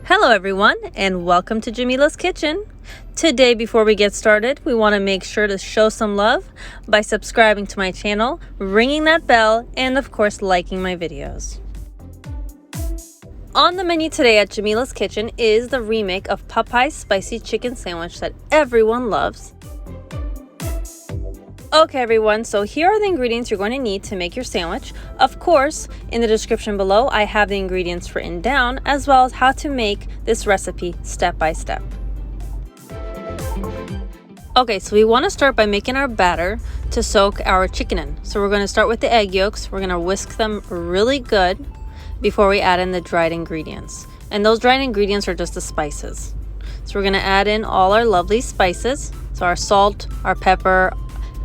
Hello everyone, and welcome to Jamila's Kitchen. Today, before we get started, we want to make sure to show some love by subscribing to my channel, ringing that bell, and of course liking my videos. On the menu today at Jamila's Kitchen is the remake of Popeyes spicy chicken sandwich that everyone loves. Okay everyone, so here are the ingredients you're going to need to make your sandwich. Of course, in the description below, I have the ingredients written down, as well as how to make this recipe step by step. Okay, so we want to start by making our batter to soak our chicken in. So we're going to start with the egg yolks. We're going to whisk them really good before we add in the dried ingredients. And those dried ingredients are just the spices. So we're going to add in all our lovely spices. So our salt, our pepper,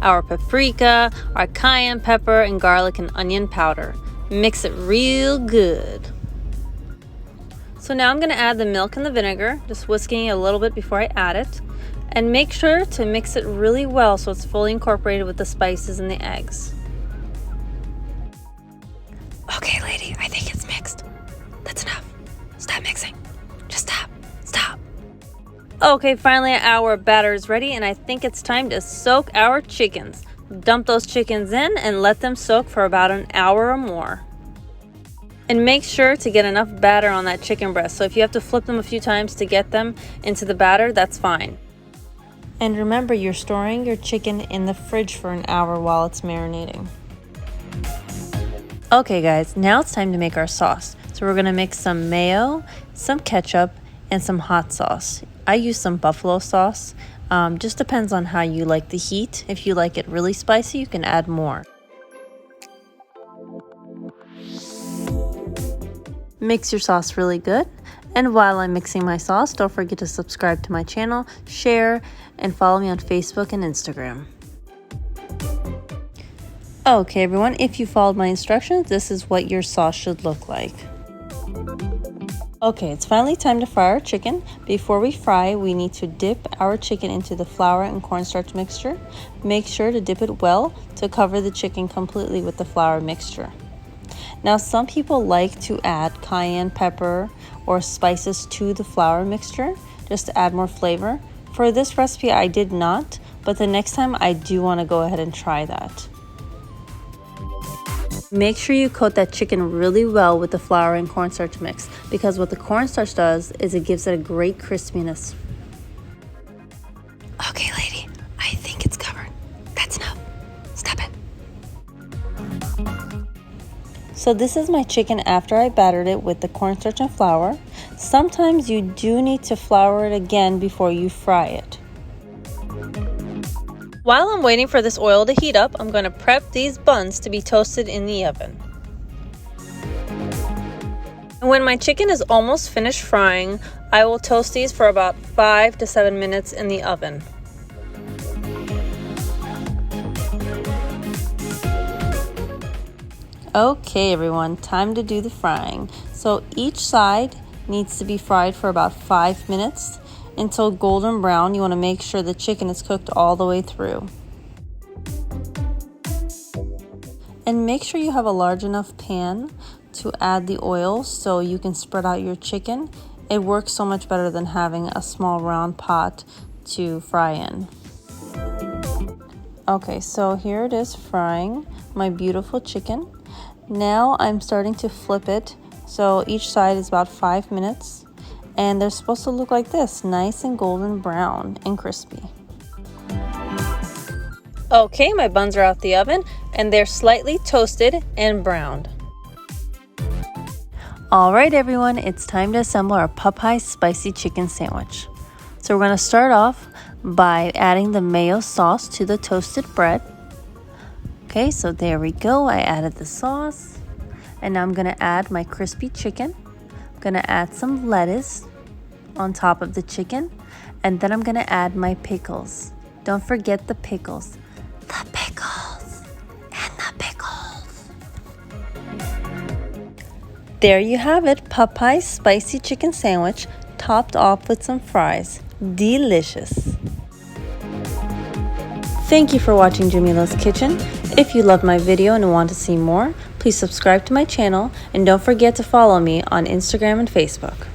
our paprika, our cayenne pepper, and garlic and onion powder. Mix it real good. So now I'm going to add the milk and the vinegar, just whisking it a little bit before I add it. And make sure to mix it really well so it's fully incorporated with the spices and the eggs. Okay, lady, I think it's mixed. That's enough. Stop mixing. Just stop. Stop. Okay, finally our batter is ready, and I think it's time to soak our chickens. Dump those chickens in and let them soak for about an hour or more. And make sure to get enough batter on that chicken breast. So if you have to flip them a few times to get them into the batter, that's fine. And remember, you're storing your chicken in the fridge for an hour while it's marinating. Okay guys, now it's time to make our sauce. So we're gonna mix some mayo, some ketchup, and some hot sauce. I use some buffalo sauce. Just depends on how you like the heat. If you like it really spicy, you can add more. Mix your sauce really good. And while I'm mixing my sauce, don't forget to subscribe to my channel, share, and follow me on Facebook and Instagram. Okay everyone, if you followed my instructions, this is what your sauce should look like. Okay, it's finally time to fry our chicken. Before we fry, we need to dip our chicken into the flour and cornstarch mixture. Make sure to dip it well to cover the chicken completely with the flour mixture. Now, some people like to add cayenne pepper or spices to the flour mixture just to add more flavor. For this recipe, I did not, but the next time I do want to go ahead and try that. Make sure you coat that chicken really well with the flour and cornstarch mix, because what the cornstarch does is it gives it a great crispiness. Okay, lady, I think it's covered. That's enough. Stop it. So this is my chicken after I battered it with the cornstarch and flour. Sometimes you do need to flour it again before you fry it. While I'm waiting for this oil to heat up, I'm going to prep these buns to be toasted in the oven. And when my chicken is almost finished frying, I will toast these for about 5 to 7 minutes in the oven. Okay everyone, time to do the frying. So each side needs to be fried for about 5 minutes. Until golden brown. You want to make sure the chicken is cooked all the way through. And make sure you have a large enough pan to add the oil so you can spread out your chicken. It works so much better than having a small round pot to fry in. Okay, so here it is frying my beautiful chicken. Now I'm starting to flip it. So each side is about 5 minutes. And they're supposed to look like this, nice and golden brown and crispy. Okay, my buns are out the oven and they're slightly toasted and browned. All right, everyone, it's time to assemble our Popeyes spicy chicken sandwich. So we're going to start off by adding the mayo sauce to the toasted bread. Okay, so there we go. I added the sauce. And now I'm going to add my crispy chicken. I'm going to add some lettuce on top of the chicken, and then I'm going to add my pickles. Don't forget the pickles. The pickles and the pickles. There you have it, Popeyes spicy chicken sandwich topped off with some fries. Delicious. Thank you for watching Jamila's Kitchen. If you loved my video and want to see more, please subscribe to my channel and don't forget to follow me on Instagram and Facebook.